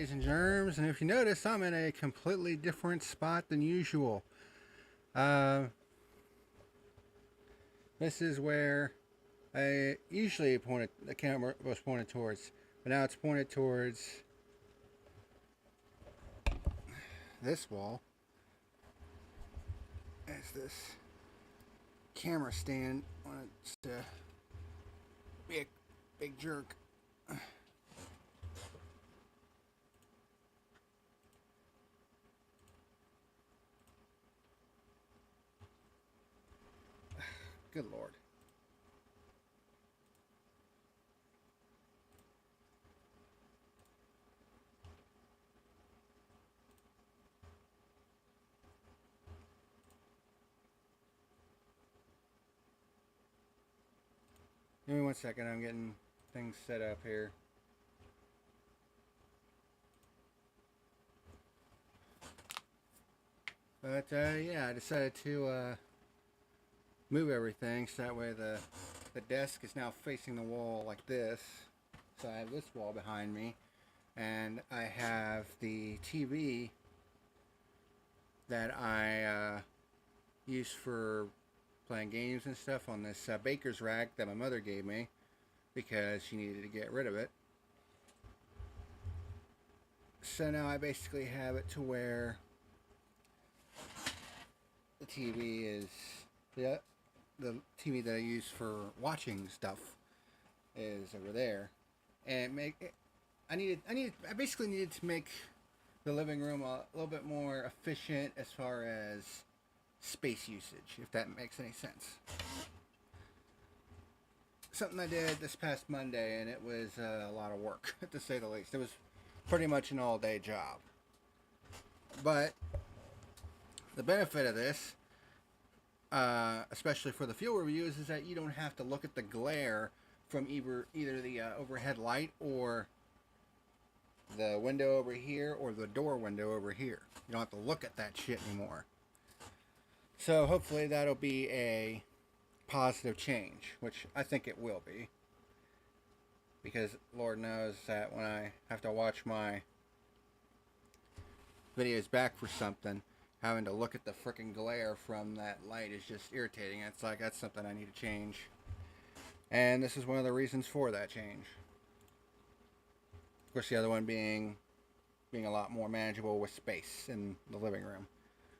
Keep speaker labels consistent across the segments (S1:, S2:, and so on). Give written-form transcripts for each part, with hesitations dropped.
S1: ladies and germs, and if you notice, I'm in a completely different spot than usual. This is where I usually the camera was pointed towards, but now it's pointed towards this wall. As this camera stand wants to be a big jerk. Good Lord. Give me 1 second, I'm getting things set up here. But yeah, I decided to move everything so that way the desk is now facing the wall like this. So I have this wall behind me, and I have the TV that I use for playing games and stuff on this baker's rack that my mother gave me because she needed to get rid of it. So now I basically have it to where the TV is the TV that I use for watching stuff is over there, and I basically needed to make the living room a little bit more efficient as far as space usage, if that makes any sense. Something I did this past Monday, and it was a lot of work, to say the least. It was pretty much an all-day job. But the benefit of this, especially for the fuel reviews, is that you don't have to look at the glare from either the overhead light or the window over here or the door window over here. You don't have to look at that shit anymore. So hopefully that'll be a positive change, which I think it will be. Because Lord knows that when I have to watch my videos back for something, having to look at the frickin' glare from that light is just irritating. It's like, that's something I need to change. And this is one of the reasons for that change. Of course, the other one being a lot more manageable with space in the living room.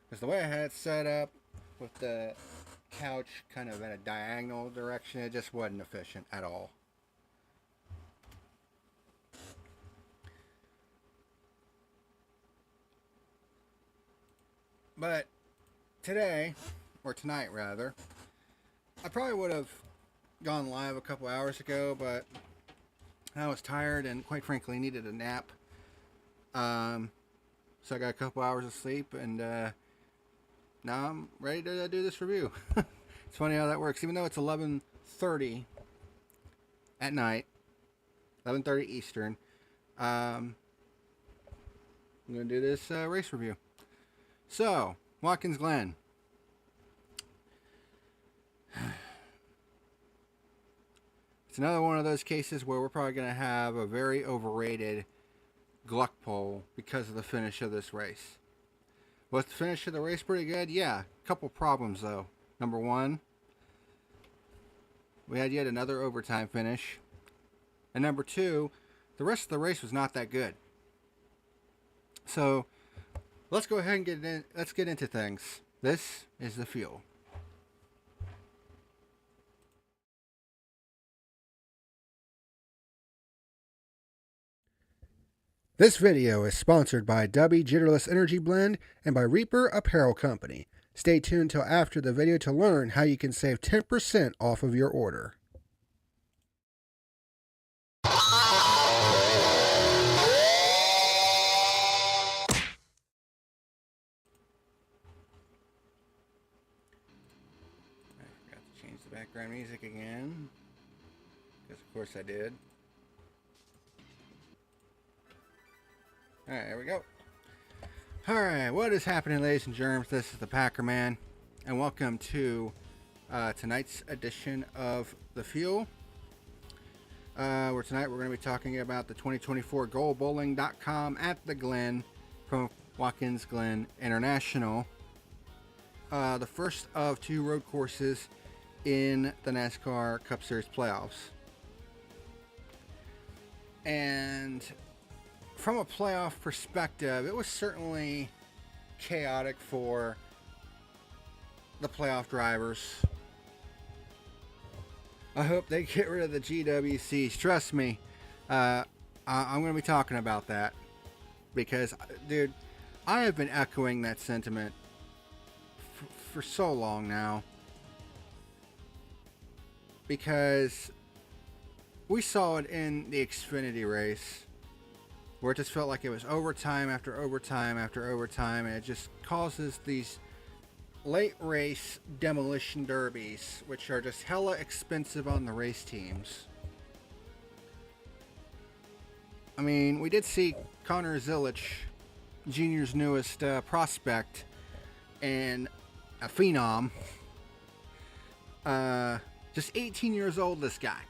S1: Because the way I had it set up with the couch kind of in a diagonal direction, it just wasn't efficient at all. But today, or tonight rather, I probably would have gone live a couple hours ago, but I was tired and quite frankly needed a nap. So I got a couple hours of sleep, and now I'm ready to do this review. It's funny how that works. Even though it's 11:30 at night, 11:30 Eastern, I'm going to do this race review. So, Watkins Glen. It's another one of those cases where we're probably going to have a very overrated Gluck poll because of the finish of this race. Was the finish of the race pretty good? Yeah. A couple problems though. Number one, we had yet another overtime finish. And number two, the rest of the race was not that good. So, let's go ahead and let's get into things. This is the fuel. This video is sponsored by Derby Jitterless Energy Blend and by Reaper Apparel Company. Stay tuned till after the video to learn how you can save 10% off of your order. Background music again, because of course I did. Alright, there we go. Alright, what is happening, ladies and germs? This is the PackerMan, and welcome to tonight's edition of The Fuel. Where tonight we're going to be talking about the 2024 GoalBowling.com at the Glen from Watkins Glen International. The first of 2 road courses in the NASCAR Cup Series playoffs. And from a playoff perspective, it was certainly chaotic for the playoff drivers. I hope they get rid of the GWCs. Trust me, I'm going to be talking about that because, dude, I have been echoing that sentiment for so long now, because we saw it in the Xfinity race where it just felt like it was overtime after overtime after overtime, and it just causes these late race demolition derbies, which are just hella expensive on the race teams. I mean, we did see Connor Zilisch, Junior's newest prospect and a phenom. Just 18 years old, this guy.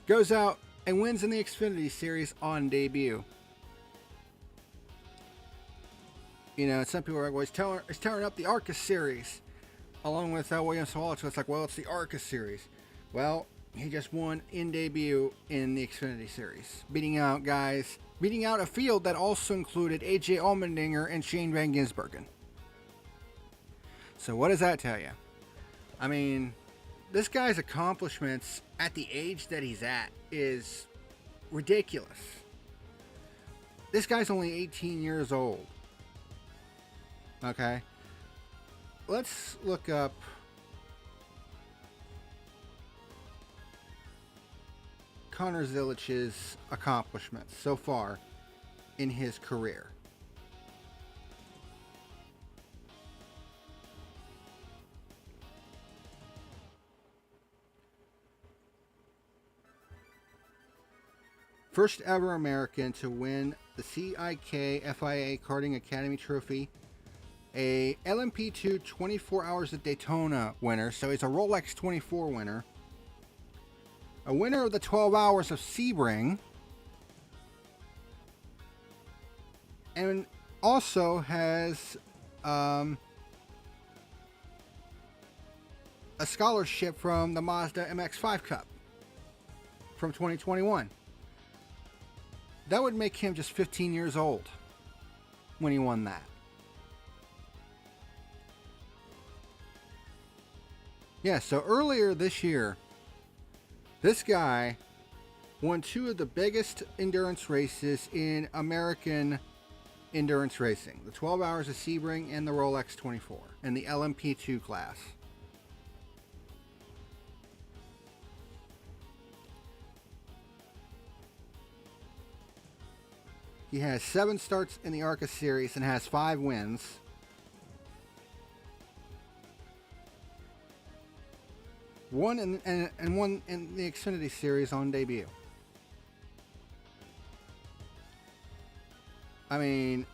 S1: Goes out and wins in the Xfinity Series on debut. You know, some people are always tearing up the ARCA Series along with Williams Wallace. So it's like, well, it's the ARCA Series. Well, he just won in debut in the Xfinity Series, beating out a field that also included AJ Allmendinger and Shane Van Gisbergen. So what does that tell you? I mean, this guy's accomplishments at the age that he's at is ridiculous. This guy's only 18 years old. Okay, let's look up Connor Zilich's accomplishments so far in his career. First ever American to win the CIK FIA Karting Academy Trophy, a LMP2 24 Hours at Daytona winner, so he's a Rolex 24 winner, a winner of the 12 Hours of Sebring, and also has a scholarship from the Mazda MX-5 Cup from 2021. That would make him just 15 years old when he won that. Yeah, so earlier this year, this guy won 2 of the biggest endurance races in American endurance racing. The 12 Hours of Sebring and the Rolex 24 in the LMP2 class. He has 7 starts in the ARCA Series and has 5 wins. One and one in the Xfinity Series on debut. I mean,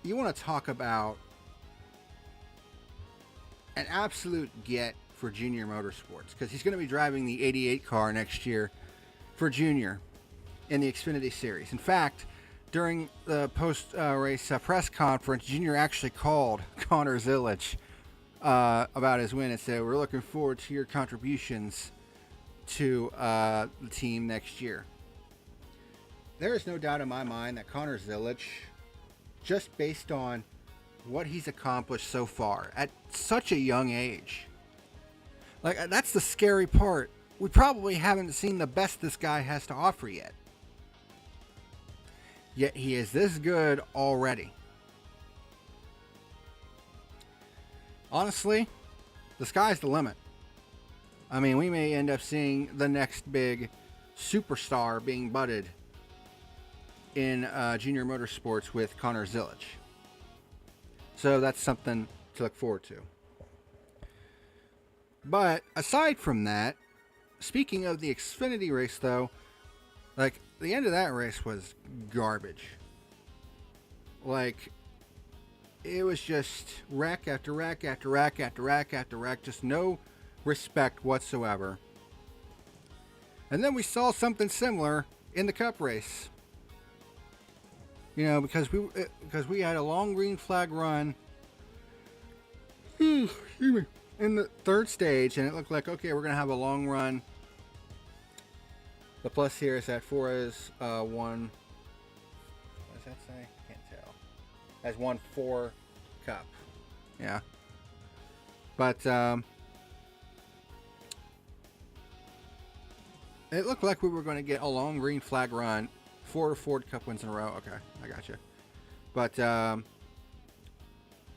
S1: you want to talk about an absolute get for Junior Motorsports, because he's going to be driving the 88 car next year for Junior in the Xfinity Series. In fact, during the post-race press conference, Junior actually called Connor Zilisch about his win and said, "We're looking forward to your contributions to the team next year." There is no doubt in my mind that Connor Zilisch, just based on what he's accomplished so far at such a young age, like, that's the scary part. We probably haven't seen the best this guy has to offer yet. Yet he is this good already. Honestly, the sky's the limit. I mean, we may end up seeing the next big superstar being budded in Junior Motorsports with Connor Zilisch. So that's something to look forward to. But aside from that, speaking of the Xfinity race, though, like, the end of that race was garbage. Like, it was just wreck after wreck after wreck after wreck after wreck. Just no respect whatsoever. And then we saw something similar in the Cup race. You know, because we had a long green flag run in the third stage, and it looked like, okay, we're going to have a long run. The plus here is that 4 is 1. What does that say? Can't tell. Has 1-4 Cup. Yeah. But it looked like we were going to get a long green flag run. 4 Ford Cup wins in a row. Okay, I got you. But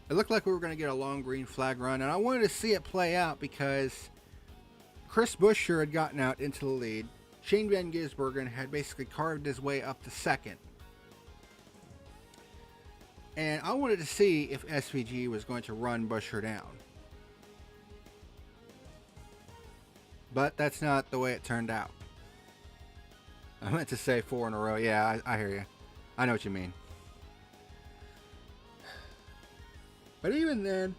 S1: it looked like we were going to get a long green flag run, and I wanted to see it play out because Chris Buescher had gotten out into the lead. Shane Van Gisbergen had basically carved his way up to second. And I wanted to see if SVG was going to run Buescher down. But that's not the way it turned out. I meant to say 4 in a row. Yeah, I hear you. I know what you mean. But even then,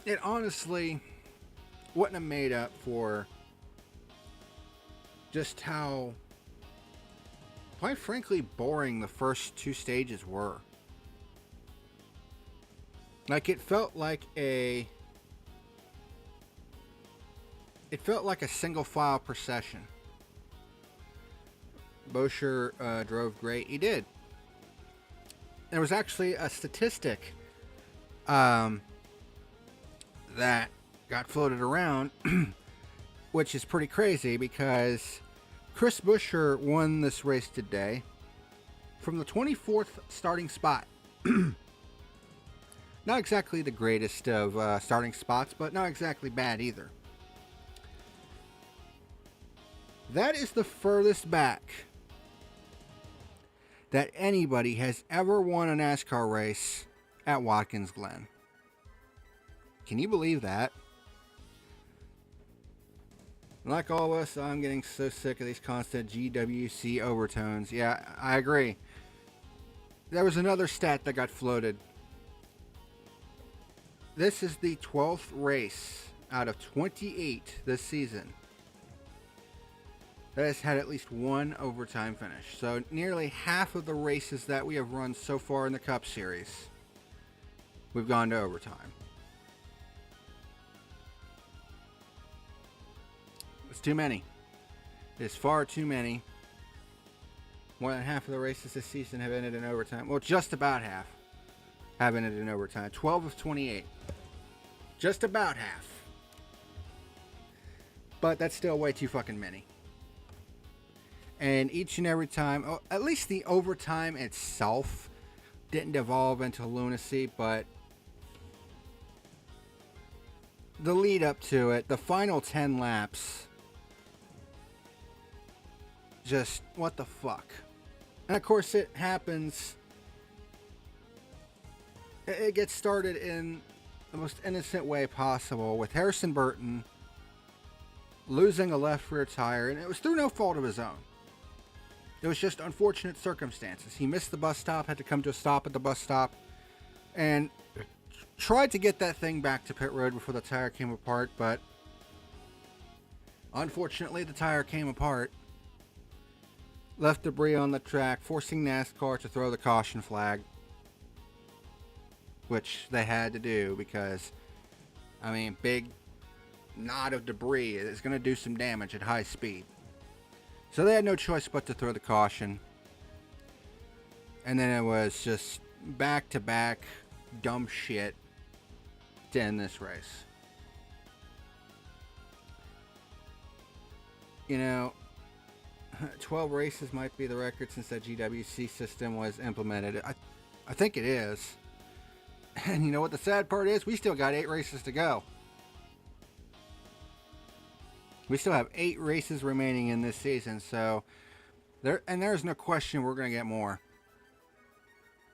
S1: it honestly wouldn't have made up for just how, quite frankly, boring the first 2 stages were. Like, it felt like a single file procession. Buescher drove great. He did. There was actually a statistic that got floated around, which is pretty crazy because Chris Buescher won this race today from the 24th starting spot. Not exactly the greatest of starting spots, but not exactly bad either. That is the furthest back that anybody has ever won a NASCAR race at Watkins Glen. Can you believe that? Like all of us, I'm getting so sick of these constant GWC overtones. Yeah, I agree. There was another stat that got floated. This is the 12th race out of 28 this season that has had at least one overtime finish. So nearly half of the races that we have run so far in the Cup Series, we've gone to overtime. It's too many. It's far too many. More than half of the races this season have ended in overtime. Well, just about half have ended in overtime. 12 of 28. Just about half. But that's still way too fucking many. And each and every time, at least the overtime itself didn't devolve into lunacy, but the lead up to it, the final 10 laps, just what the fuck. And of course it happens, it gets started in the most innocent way possible with Harrison Burton losing a left rear tire, and it was through no fault of his own. It was just unfortunate circumstances. He missed the bus stop, had to come to a stop at the bus stop, and tried to get that thing back to pit road before the tire came apart, but unfortunately the tire came apart, left debris on the track, forcing NASCAR to throw the caution flag, which they had to do because, I mean, big knot of debris is going to do some damage at high speed. So they had no choice but to throw the caution. And then it was just back-to-back dumb shit to end this race. You know, 12 races might be the record since that GWC system was implemented. I think it is. And you know what the sad part is? We still got 8 races to go. We still have 8 races remaining in this season, so there's no question we're going to get more.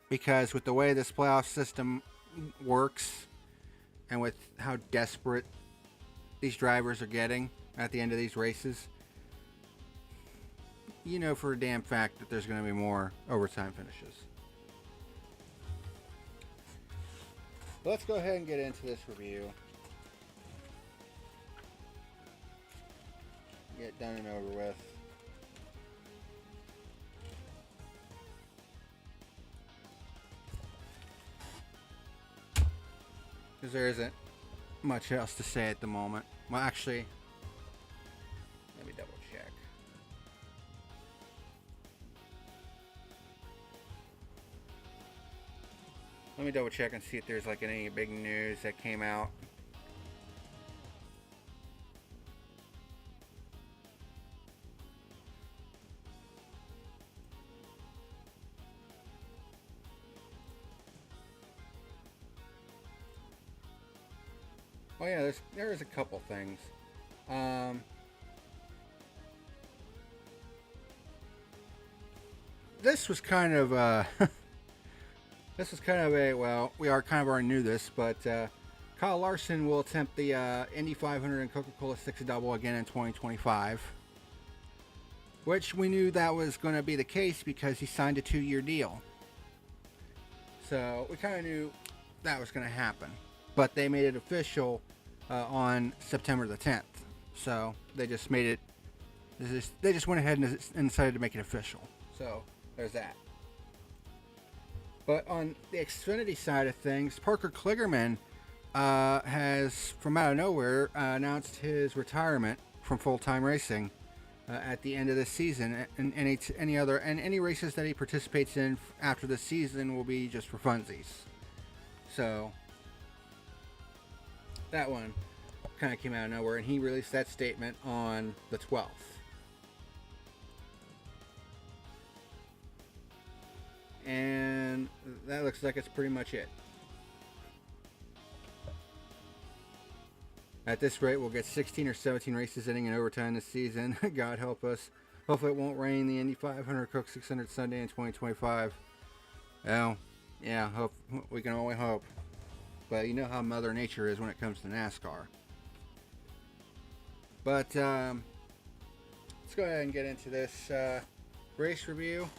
S1: Because with the way this playoff system works, and with how desperate these drivers are getting at the end of these races, you know for a damn fact that there's going to be more overtime finishes. Let's go ahead and get into this review. it done and over with. Because there isn't much else to say at the moment. Well, actually, let me double check. Let me double check and see if there's like any big news that came out. Oh yeah, there's a couple things. This was kind of this was kind of a, well, we already knew this, but Kyle Larson will attempt the Indy 500 and Coca-Cola 6 double again in 2025, which we knew that was going to be the case because he signed a 2-year deal. So we kind of knew that was going to happen, but they made it official on September the 10th. So they just made it. They just went ahead and decided to make it official. So there's that. But on the Xfinity side of things, Parker Kligerman has, from out of nowhere, announced his retirement from full-time racing at the end of this season. And any races that he participates in after the season will be just for funsies. So that one kind of came out of nowhere, and he released that statement on the 12th. And that looks like it's pretty much it. At this rate, we'll get 16 or 17 races ending in overtime this season. God help us. Hopefully it won't rain the Indy 500 Coke 600 Sunday in 2025. Well, yeah, we can only hope. But you know how Mother Nature is when it comes to NASCAR. But let's go ahead and get into this race review.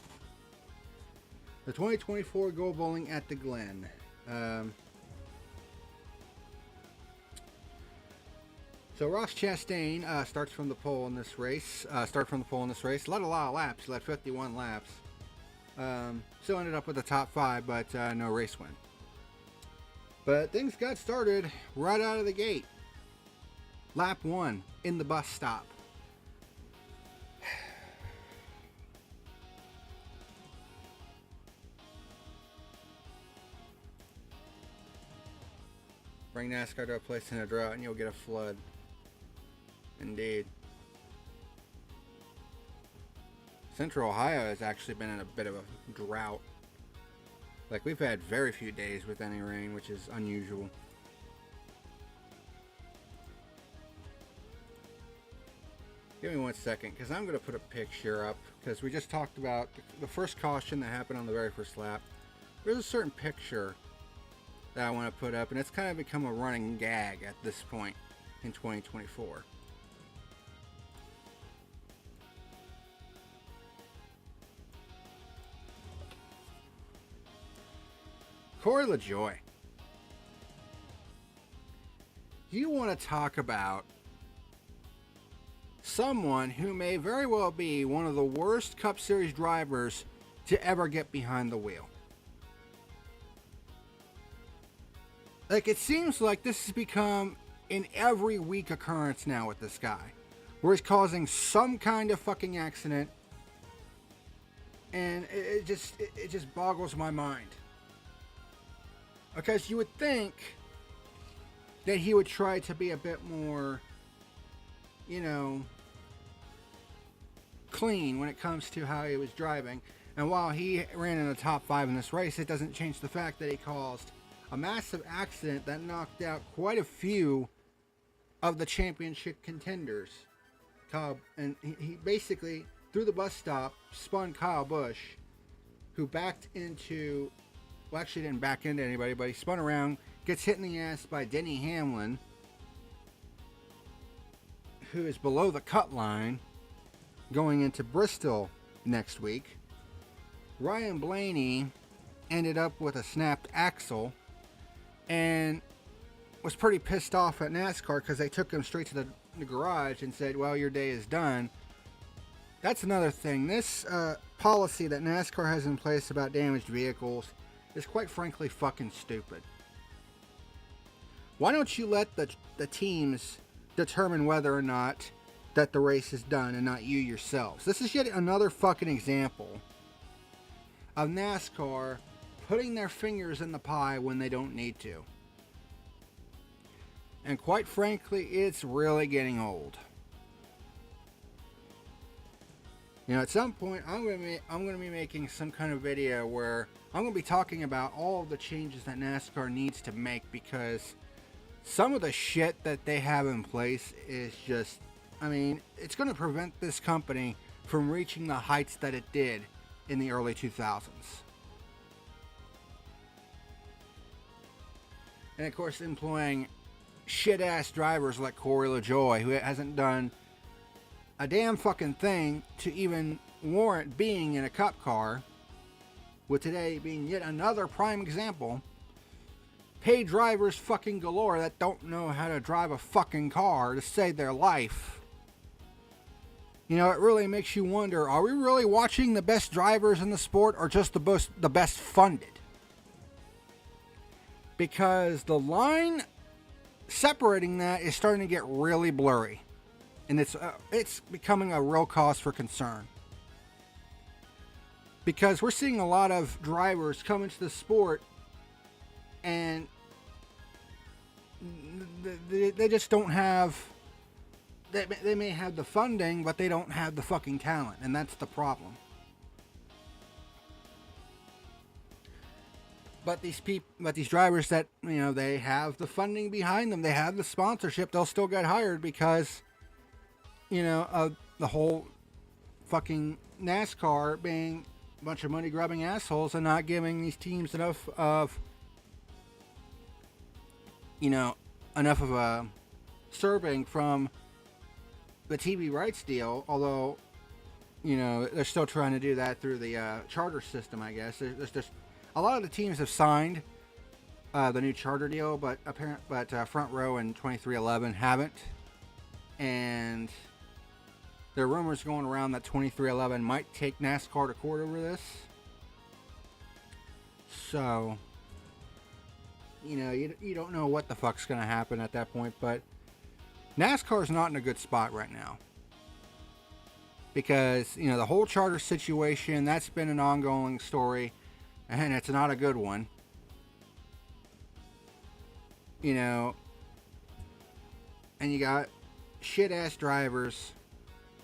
S1: The 2024 Go Bowling at the Glen. So Ross Chastain starts from the pole in this race. Led a lot of laps. He led 51 laps. Still ended up with the top 5, but no race win. But things got started right out of the gate. Lap 1 in the bus stop. Bring NASCAR to a place in a drought and you'll get a flood. Indeed. Central Ohio has actually been in a bit of a drought. Like, we've had very few days with any rain, which is unusual. Give me 1 second, because I'm going to put a picture up, because we just talked about the first caution that happened on the very first lap. There's a certain picture that I want to put up, and it's kind of become a running gag at this point in 2024. Corey LaJoie. You want to talk about someone who may very well be one of the worst Cup Series drivers to ever get behind the wheel. Like, it seems like this has become an every week occurrence now with this guy, where he's causing some kind of fucking accident, and it just boggles my mind. Because you would think that he would try to be a bit more, clean when it comes to how he was driving. And while he ran in the top 5 in this race, it doesn't change the fact that he caused a massive accident that knocked out quite a few of the championship contenders. And he basically, through the bus stop, spun Kyle Busch, who backed into... Well, actually didn't back into anybody, but he spun around, gets hit in the ass by Denny Hamlin, who is below the cut line, going into Bristol next week. Ryan Blaney ended up with a snapped axle and was pretty pissed off at NASCAR because they took him straight to the the garage and said, well, your day is done. That's another thing. This policy that NASCAR has in place about damaged vehicles is quite frankly fucking stupid. Why don't you let the teams determine whether or not that the race is done and not you yourselves? This is yet another fucking example of NASCAR putting their fingers in the pie when they don't need to. And quite frankly, it's really getting old. You know, at some point, I'm going to be making some kind of video where I'm going to be talking about all of the changes that NASCAR needs to make, because some of the shit that they have in place is just, I mean, it's going to prevent this company from reaching the heights that it did in the early 2000s. And of course, employing shit-ass drivers like Corey LaJoie, who hasn't done a damn fucking thing to even warrant being in a cup car, with today being yet another prime example. Paid drivers fucking galore that don't know how to drive a fucking car to save their life. You know, it really makes you wonder, are we really watching the best drivers in the sport, or just the best funded? Because the line separating that is starting to get really blurry. And it's becoming a real cause for concern. Because we're seeing a lot of drivers come into the sport and they just don't have, they may have the funding, but they don't have the fucking talent, and that's the problem. But these drivers that, you know, they have the funding behind them, they have the sponsorship, they'll still get hired because, you know, of the whole fucking NASCAR being a bunch of money grubbing assholes and not giving these teams enough of, you know, enough of a serving from the TV rights deal. Although, you know, they're still trying to do that through the charter system, I guess. There's just a lot of the teams have signed the new charter deal, but Front Row and 2311 haven't. And there are rumors going around that 2311 might take NASCAR to court over this. So, you know, you don't know what the fuck's going to happen at that point, but NASCAR's not in a good spot right now. Because, you know, the whole charter situation, that's been an ongoing story, and it's not a good one. You know, and you got shit-ass drivers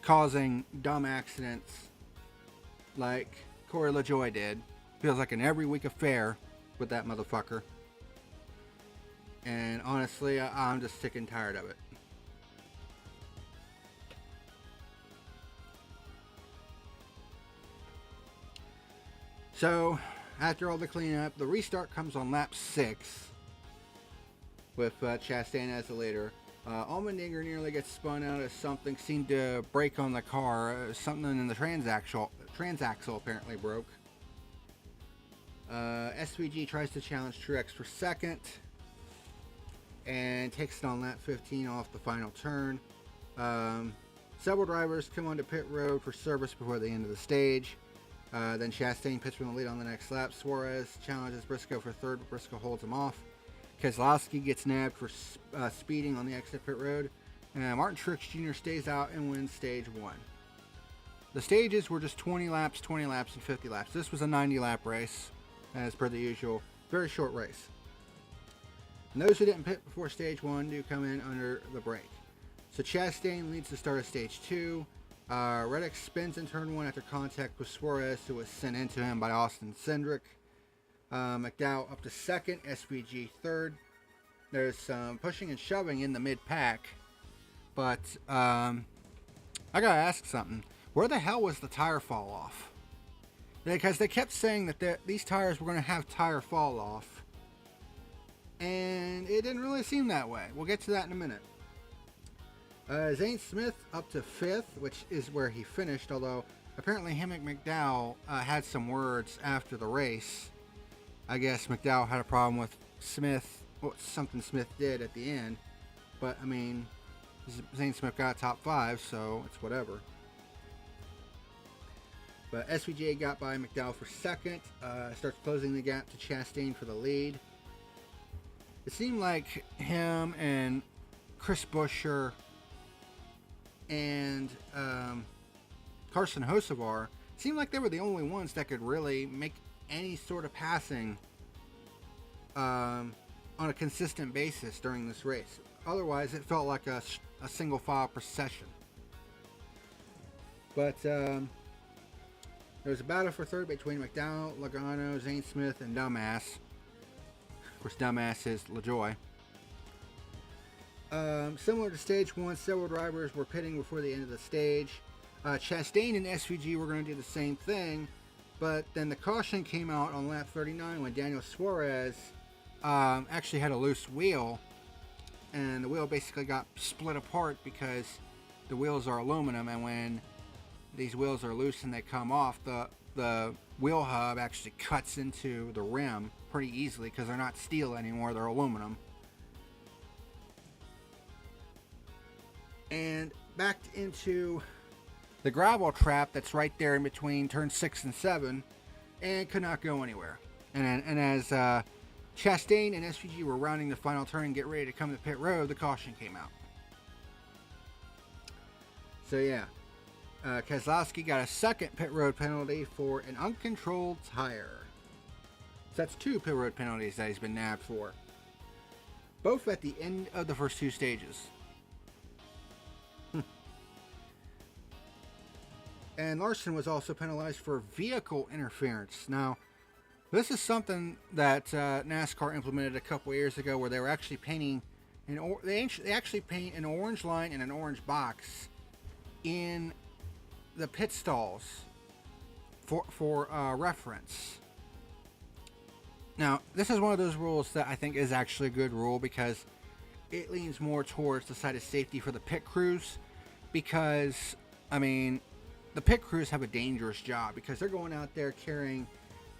S1: causing dumb accidents like Corey LaJoie did. Feels like an every week affair with that motherfucker. And honestly, I'm just sick and tired of it. So, after all the cleanup, the restart comes on lap 6 with Chastain as the leader. Allmendinger nearly gets spun out as something seemed to break on the car. Something in the transaxle apparently broke. SVG tries to challenge Truex for second and takes it on lap 15 off the final turn. Several drivers come onto pit road for service before the end of the stage. Then Chastain pits from the lead on the next lap. Suarez challenges Briscoe for third, but Briscoe holds him off. Keselowski gets nabbed for speeding on the exit pit road. And Martin Truex Jr. stays out and wins stage 1. The stages were just 20 laps, and 50 laps. This was a 90-lap race, as per the usual. Very short race. And those who didn't pit before stage 1 do come in under the break. So Chastain leads the start of stage 2. Reddick spins in turn 1 after contact with Suarez, who was sent into him by Austin Cindric. McDowell up to second, SVG third. There's some pushing and shoving in the mid-pack. But I gotta ask something. Where the hell was the tire fall off? Because they kept saying that these tires were going to have tire fall off. And it didn't really seem that way. We'll get to that in a minute. Zane Smith up to 5th, which is where he finished, although apparently him and McDowell had some words after the race. I guess McDowell had a problem with Smith, something Smith did at the end. But, I mean, Zane Smith got top 5, so it's whatever. But SVGA got by McDowell for second. Starts closing the gap to Chastain for the lead. It seemed like him and Chris Buescher and Carson Hocevar seemed like they were the only ones that could really make any sort of passing on a consistent basis during this race. Otherwise, it felt like a single file procession. But there was a battle for third between McDowell, Logano, Zane Smith, and Dumbass. Of course, Dumbass is LaJoy. Similar to stage 1, several drivers were pitting before the end of the stage. Chastain and SVG were going to do the same thing, but then the caution came out on lap 39 when Daniel Suarez actually had a loose wheel, and the wheel basically got split apart because the wheels are aluminum, and when these wheels are loose and they come off, the wheel hub actually cuts into the rim pretty easily because they're not steel anymore, they're aluminum. And backed into the gravel trap that's right there in between turn 6 and 7 and could not go anywhere. And as Chastain and SVG were rounding the final turn and get ready to come to pit road, the caution came out. So yeah, Keselowski got a second pit road penalty for an uncontrolled tire. So that's 2 pit road penalties that he's been nabbed for, both at the end of the first 2 stages. And Larson was also penalized for vehicle interference. Now, this is something that NASCAR implemented a couple years ago, where they were actually painting they actually paint an orange line and an orange box in the pit stalls for reference. Now, this is one of those rules that I think is actually a good rule, because it leans more towards the side of safety for the pit crews. Because, I mean, the pit crews have a dangerous job because they're going out there carrying,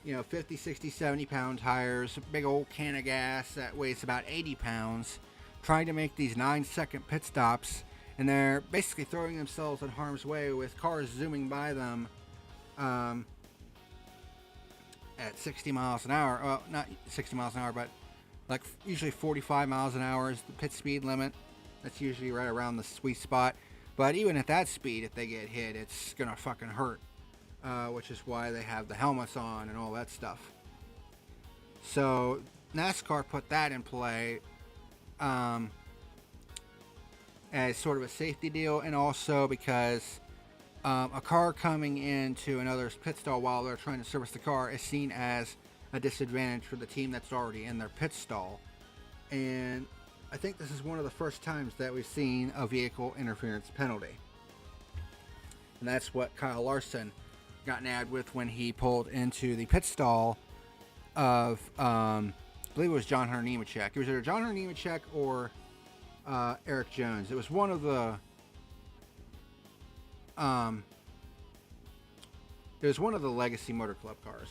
S1: 50, 60, 70 pound tires, a big old can of gas that weighs about 80 pounds, trying to make these 9-second pit stops, and they're basically throwing themselves in harm's way with cars zooming by them at 60 miles an hour. Well, not 60 miles an hour, but like usually 45 miles an hour is the pit speed limit. That's usually right around the sweet spot. But even at that speed, if they get hit, it's going to fucking hurt. Which is why they have the helmets on and all that stuff. So NASCAR put that in play as sort of a safety deal, and also because a car coming into another's pit stall while they're trying to service the car is seen as a disadvantage for the team that's already in their pit stall. And I think this is one of the first times that we've seen a vehicle interference penalty. And that's what Kyle Larson got nabbed with when he pulled into the pit stall of, I believe it was John Hunter Nemechek. It was either John Hunter Nemechek or Eric Jones. It was one of the, Legacy Motor Club cars.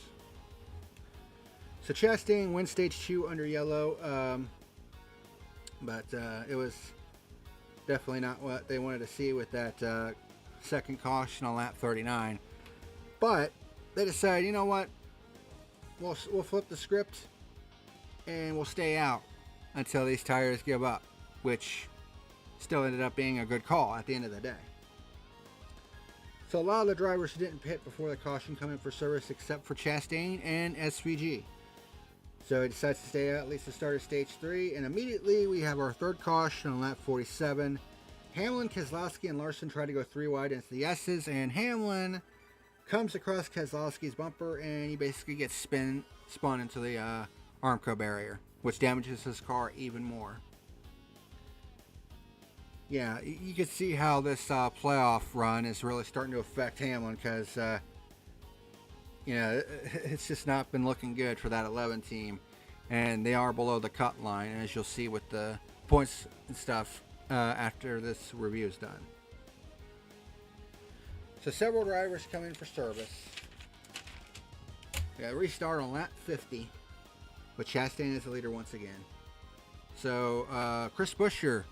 S1: So Chastain wins stage 2 under yellow. But it was definitely not what they wanted to see with that second caution on lap 39. But they decided, you know what? We'll flip the script and we'll stay out until these tires give up, which still ended up being a good call at the end of the day. So a lot of the drivers didn't pit before the caution come in for service, except for Chastain and SVG. So he decides to stay out at least the start of stage 3, and immediately we have our third caution on lap 47. Hamlin, Keselowski, and Larson try to go 3 wide into the S's, and Hamlin comes across Keselowski's bumper, and he basically gets spun into the Armco barrier, which damages his car even more. Yeah, you can see how this playoff run is really starting to affect Hamlin, because it's just not been looking good for that 11 team, and they are below the cut line, as you'll see with the points and stuff after this review is done. So several drivers come in for service. We got a restart on lap 50, with Chastain as the leader once again. So Chris Buescher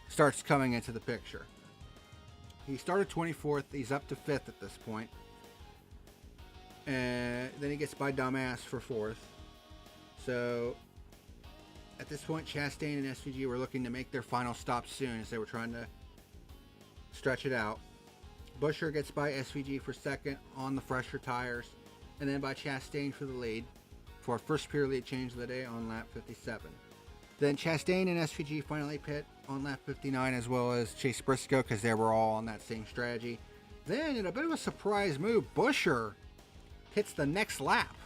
S1: starts coming into the picture. He started 24th. He's up to 5th at this point. And then he gets by Dumbass for 4th. So at this point, Chastain and SVG were looking to make their final stop soon as they were trying to stretch it out. Buescher gets by SVG for 2nd on the fresher tires, and then by Chastain for the lead for our first pure lead change of the day on lap 57. Then Chastain and SVG finally pit on lap 59, as well as Chase Briscoe, because they were all on that same strategy. Then, in a bit of a surprise move, Buescher hits the next lap,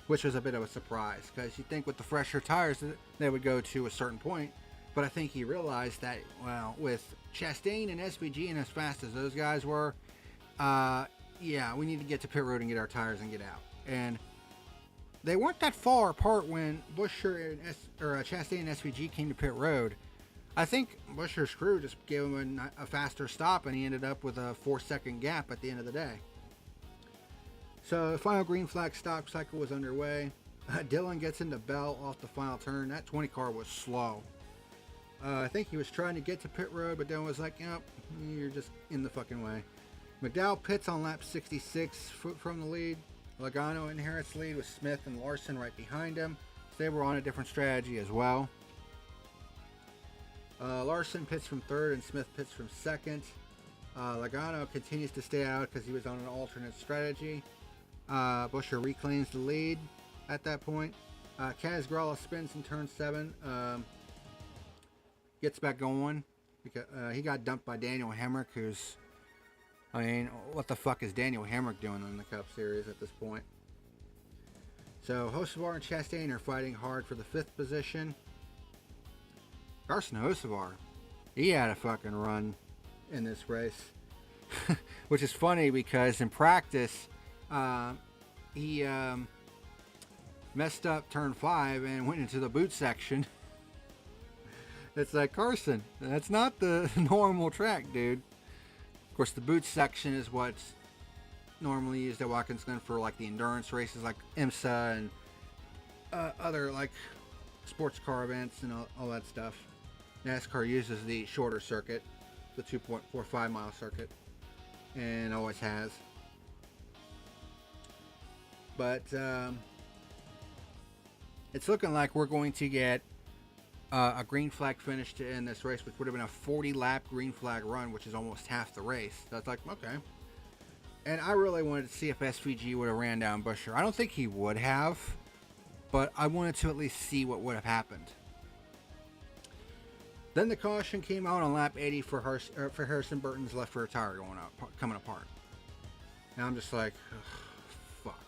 S1: which was a bit of a surprise, because you think with the fresher tires they would go to a certain point, but I think he realized that, well, with Chastain and SVG and as fast as those guys were, yeah, we need to get to pit road and get our tires and get out. And they weren't that far apart when Buescher and Chastain and SVG came to pit road. I think Buescher's crew just gave him a faster stop, and he ended up with a 4-second gap at the end of the day. So the final green flag stop cycle was underway. Dylan gets into Bell off the final turn. That 20 car was slow. I think he was trying to get to pit road, but Dylan was like, yep, you're just in the fucking way. McDowell pits on lap 66 from the lead. Logano inherits lead with Smith and Larson right behind him. So they were on a different strategy as well. Larson pits from 3rd and Smith pits from 2nd. Logano continues to stay out because he was on an alternate strategy. Buescher reclaims the lead at that point. Kaz Gralla spins in turn 7. Gets back going because he got dumped by Daniel Hemrick, who's, I mean, what the fuck is Daniel Hemrick doing in the Cup Series at this point? So Hocevar and Chastain are fighting hard for the 5th position. Carson Hocevar, he had a fucking run in this race, which is funny because in practice, he messed up turn 5 and went into the boot section. It's like, Carson, that's not the normal track, dude. Of course, the boot section is what's normally used at Watkins Glen for like the endurance races like IMSA and other like sports car events and all that stuff. NASCAR uses the shorter circuit, the 2.45 mile circuit, and always has. But it's looking like we're going to get a green flag finish to end this race, which would have been a 40 lap green flag run, which is almost half the race. So it's like, okay. And I really wanted to see if SVG would have ran down Buescher. I don't think he would have, but I wanted to at least see what would have happened. Then the caution came out on lap 80 for Harrison Burton's left rear tire coming apart. And I'm just like, ugh, fuck.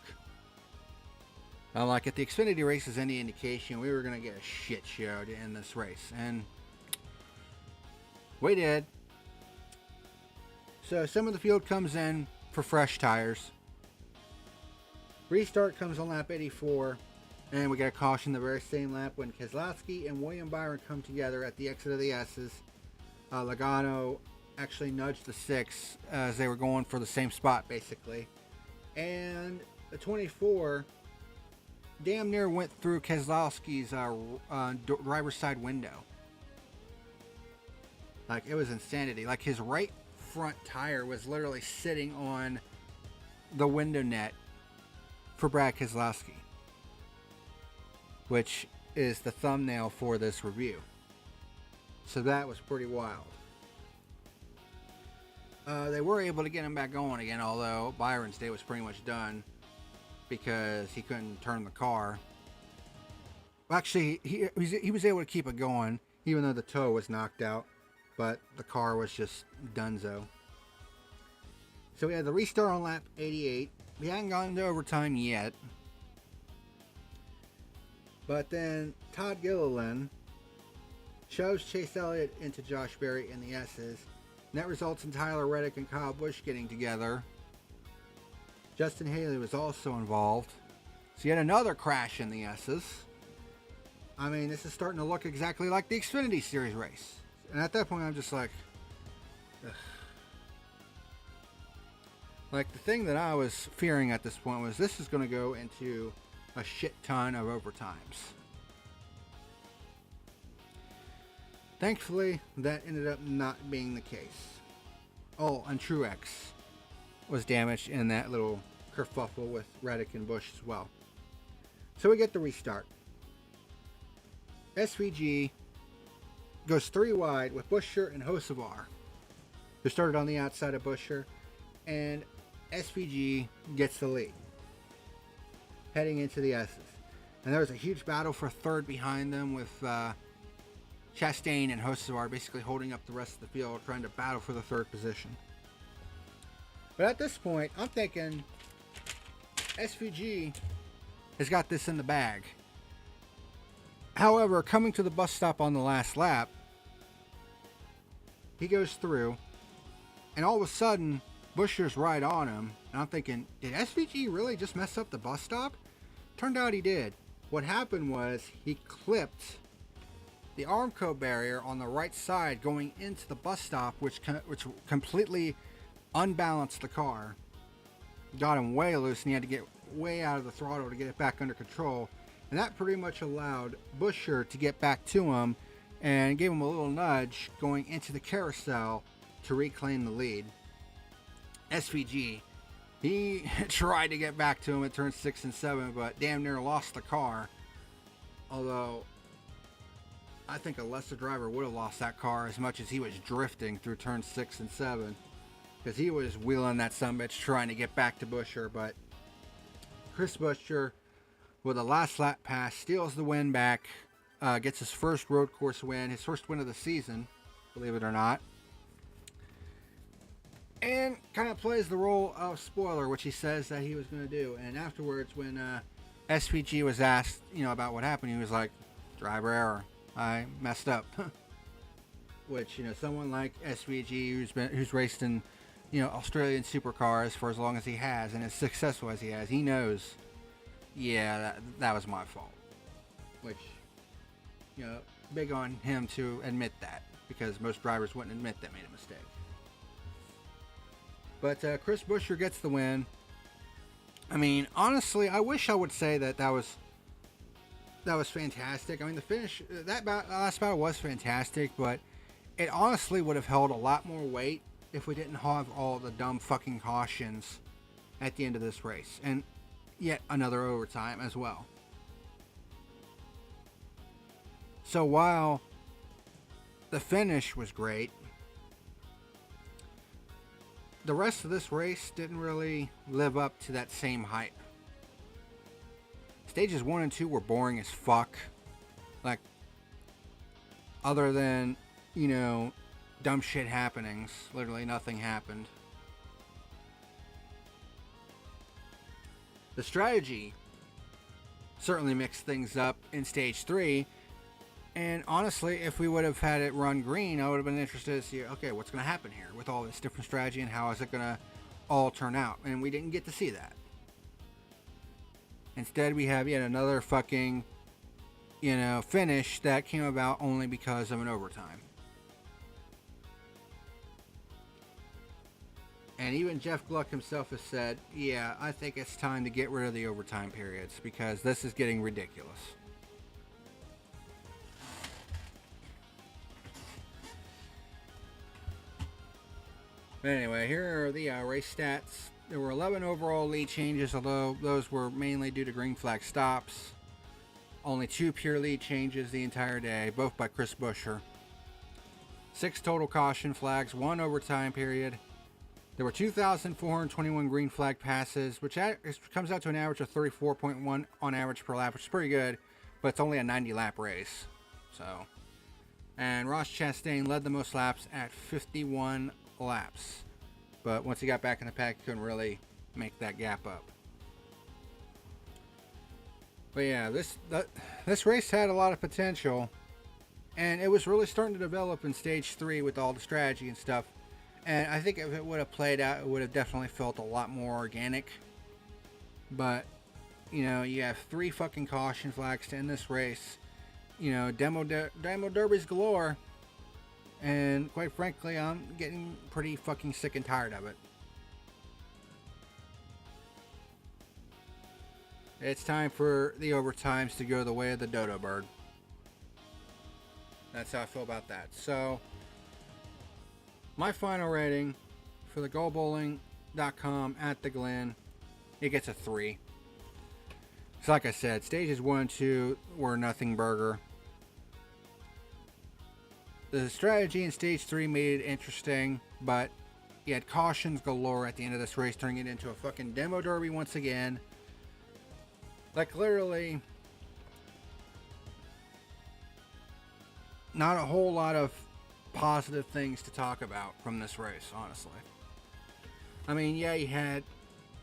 S1: I'm like, if the Xfinity race is any indication, we were going to get a shit show to end this race. And we did. So some of the field comes in for fresh tires. Restart comes on lap 84. And we got a caution the very same lap when Keselowski and William Byron come together at the exit of the S's. Logano actually nudged the 6 as they were going for the same spot, basically. And the 24 damn near went through Keselowski's driver's side window. Like, it was insanity. Like, his right front tire was literally sitting on the window net for Brad Keselowski, which is the thumbnail for this review. So that was pretty wild. They were able to get him back going again, although Byron's day was pretty much done because he couldn't turn the car. Actually, he was able to keep it going, even though the toe was knocked out, but the car was just donezo. So we had the restart on lap 88. We hadn't gone to overtime yet. But then Todd Gilliland shoves Chase Elliott into Josh Berry in the S's. And that results in Tyler Reddick and Kyle Busch getting together. Justin Haley was also involved. So yet another crash in the S's. I mean, this is starting to look exactly like the Xfinity Series race. And at that point, I'm just like, ugh. Like, the thing that I was fearing at this point was this is going to go into a shit ton of overtimes. Thankfully, that ended up not being the case. Oh, and Truex was damaged in that little kerfuffle with Reddick and Busch as well. So we get the restart. SVG goes 3 wide with Buescher and Hocevar, who started on the outside of Buescher, and SVG gets the lead heading into the S's. And there was a huge battle for third behind them with Chastain and Hocevar basically holding up the rest of the field, trying to battle for the third position. But at this point, I'm thinking SVG has got this in the bag. However, coming to the bus stop on the last lap, he goes through, and all of a sudden, Buescher's right on him, and I'm thinking, did SVG really just mess up the bus stop? Turned out he did. What happened was he clipped the Armco barrier on the right side going into the bus stop, which completely unbalanced the car, got him way loose, and he had to get way out of the throttle to get it back under control. And that pretty much allowed Buescher to get back to him and gave him a little nudge going into the carousel to reclaim the lead. SVG, he tried to get back to him at turns 6 and 7, but damn near lost the car. Although, I think a lesser driver would have lost that car as much as he was drifting through turns 6 and 7. Because he was wheeling that sumbitch trying to get back to Buescher, but Chris Buescher, with a last lap pass, steals the win back, gets his first road course win, his first win of the season, believe it or not, and kind of plays the role of spoiler, which he says that he was going to do. And afterwards, when SVG was asked, about what happened, he was like, driver error, I messed up. Which, someone like SVG who's raced in, Australian supercars for as long as he has and as successful as he has, he knows, yeah, that was my fault. Which, big on him to admit that, because most drivers wouldn't admit they made a mistake. But Chris Buescher gets the win. I mean, honestly, I wish I would say that was fantastic. I mean, the finish, that last battle was fantastic, but it honestly would have held a lot more weight if we didn't have all the dumb fucking cautions at the end of this race. And yet another overtime as well. So while the finish was great, the rest of this race didn't really live up to that same hype. Stages 1 and 2 were boring as fuck. Like, other than, dumb shit happenings, literally nothing happened. The strategy certainly mixed things up in stage 3. And honestly, if we would have had it run green, I would have been interested to see, okay, what's going to happen here with all this different strategy and how is it going to all turn out? And we didn't get to see that. Instead, we have yet another fucking, finish that came about only because of an overtime. And even Jeff Gluck himself has said, yeah, I think it's time to get rid of the overtime periods because this is getting ridiculous. But anyway, here are the race stats. There were 11 overall lead changes, although those were mainly due to green flag stops. Only 2 pure lead changes the entire day, both by Chris Buescher. 6 total caution flags, 1 overtime period. There were 2,421 green flag passes, which comes out to an average of 34.1 on average per lap, which is pretty good, but it's only a 90-lap race. And Ross Chastain led the most laps at 51 laps. But once he got back in the pack, he couldn't really make that gap up. But yeah, this race had a lot of potential, and it was really starting to develop in stage 3 with all the strategy and stuff. And I think if it would have played out, it would have definitely felt a lot more organic. But, you have 3 fucking caution flags to end this race. Demo derbies galore. And quite frankly, I'm getting pretty fucking sick and tired of it. It's time for the overtimes to go the way of the dodo bird. That's how I feel about that. So, my final rating for the GoBowling.com at the Glen, it gets a 3. So like I said, stages 1 and 2 were nothing burger. The strategy in stage 3 made it interesting, but you had cautions galore at the end of this race, turning it into a fucking demo derby once again. Like, literally, not a whole lot of positive things to talk about from this race, honestly. I mean, yeah, you had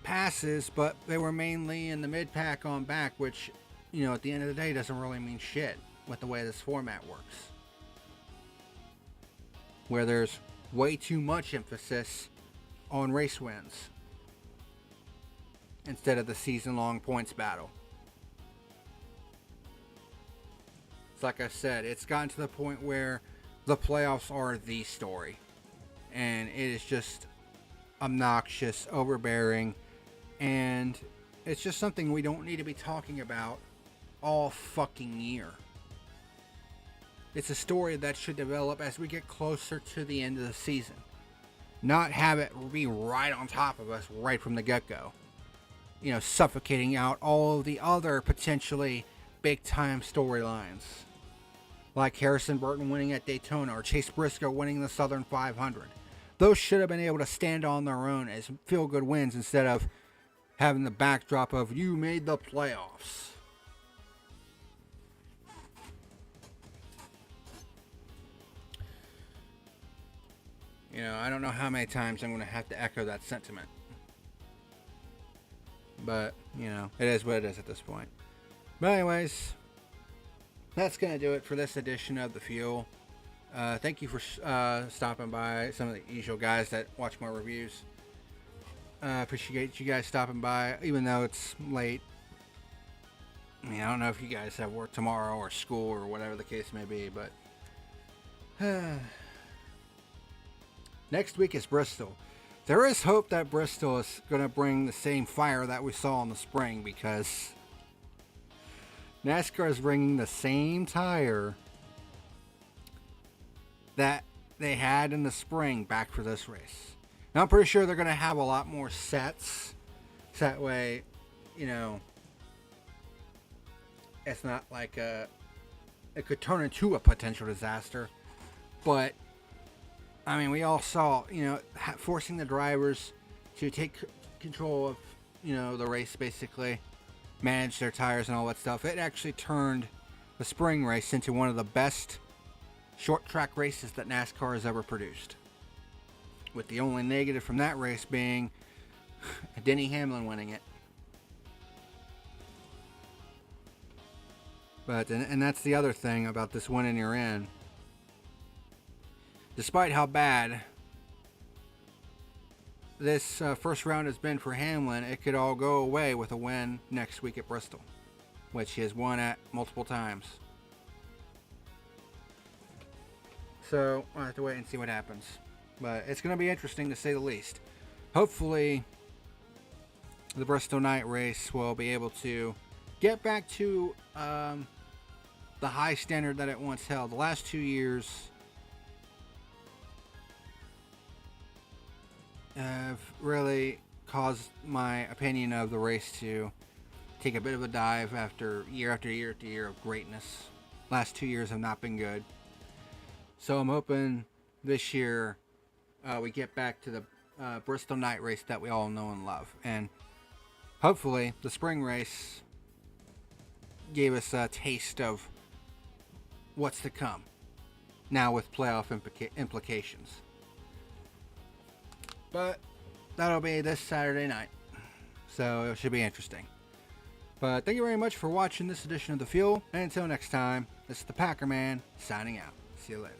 S1: passes, but they were mainly in the mid-pack on back, which, you know, at the end of the day doesn't really mean shit with the way this format works. Where there's way too much emphasis on race wins instead of the season-long points battle. It's like I said, it's gotten to the point where the playoffs are the story. And it is just obnoxious, overbearing, and it's just something we don't need to be talking about all fucking year. It's a story that should develop as we get closer to the end of the season. Not have it be right on top of us right from the get-go. You know, suffocating out all of the other potentially big-time storylines. Like Harrison Burton winning at Daytona or Chase Briscoe winning the Southern 500. Those should have been able to stand on their own as feel-good wins instead of having the backdrop of, you made the playoffs. You know, I don't know how many times I'm going to have to echo that sentiment. But, you know, it is what it is at this point. But anyways, that's going to do it for this edition of The Fuel. Thank you for stopping by, some of the usual guys that watch my reviews. Appreciate you guys stopping by, even though it's late. I mean, I don't know if you guys have work tomorrow or school or whatever the case may be, but... Next week is Bristol. There is hope that Bristol is going to bring the same fire that we saw in the spring, because NASCAR is bringing the same tire that they had in the spring back for this race. Now, I'm pretty sure they're going to have a lot more sets. So that way, you know, it's not like it could turn into a potential disaster. But I mean, we all saw, you know, forcing the drivers to take control of, you know, the race, basically, manage their tires and all that stuff. It actually turned the spring race into one of the best short track races that NASCAR has ever produced. With the only negative from that race being Denny Hamlin winning it. But, and that's the other thing about this winning you're in. Despite how bad this first round has been for Hamlin, it could all go away with a win next week at Bristol, which he has won at multiple times. So I'll have to wait and see what happens. But it's going to be interesting, to say the least. Hopefully, the Bristol night race will be able to get back to the high standard that it once held. The last 2 years have really caused my opinion of the race to take a bit of a dive after year after year of greatness. Last 2 years have not been good. So I'm hoping this year we get back to the Bristol night race that we all know and love. And hopefully the spring race gave us a taste of what's to come. Now with playoff implications. But that'll be this Saturday night. So it should be interesting. But thank you very much for watching this edition of The Fuel. And until next time, this is the PackerMan signing out. See you later.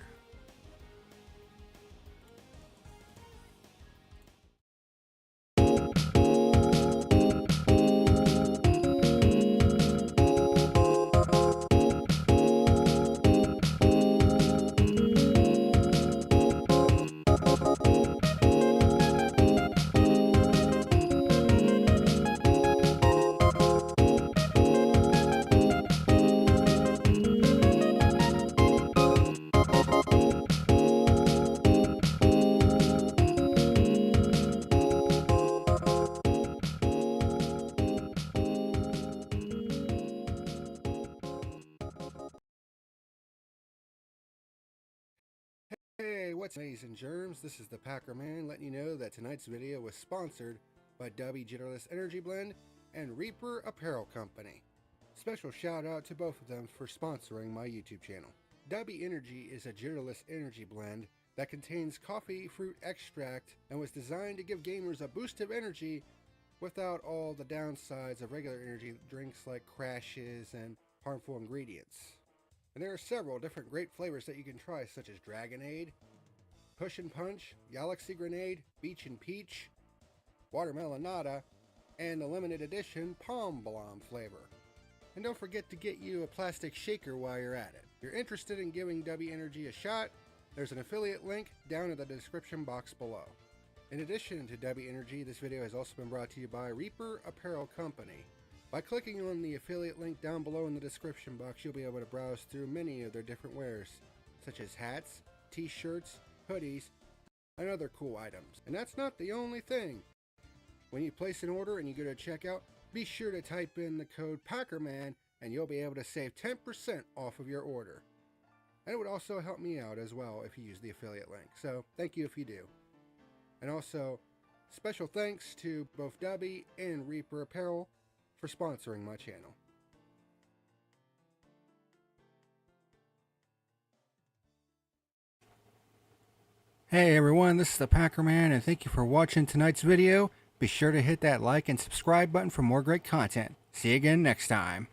S1: Hey, what's amazing germs? This is the PackerMan letting you know that tonight's video was sponsored by Derby Jitterless Energy Blend and Reaper Apparel Company. Special shout out to both of them for sponsoring my YouTube channel. Derby Energy is a jitterless energy blend that contains coffee fruit extract and was designed to give gamers a boost of energy without all the downsides of regular energy drinks like crashes and harmful ingredients. And there are several different great flavors that you can try, such as Dragonade, Push and Punch, Galaxy Grenade, Beach and Peach, Watermelonada, and the limited edition Palm Blom flavor. And don't forget to get you a plastic shaker while you're at it. If you're interested in giving Derby Energy a shot, there's an affiliate link down in the description box below. In addition to Derby Energy, this video has also been brought to you by Reaper Apparel Company. By clicking on the affiliate link down below in the description box, you'll be able to browse through many of their different wares, such as hats, t-shirts, hoodies, and other cool items. And that's not the only thing. When you place an order and you go to checkout, be sure to type in the code PackerMan and you'll be able to save 10% off of your order. And it would also help me out as well if you use the affiliate link. So thank you if you do. And also, special thanks to both Derby and Reaper Apparel for sponsoring my channel. Hey everyone, this is the PackerMan and thank you for watching tonight's video. Be sure to hit that like and subscribe button for more great content. See you again next time.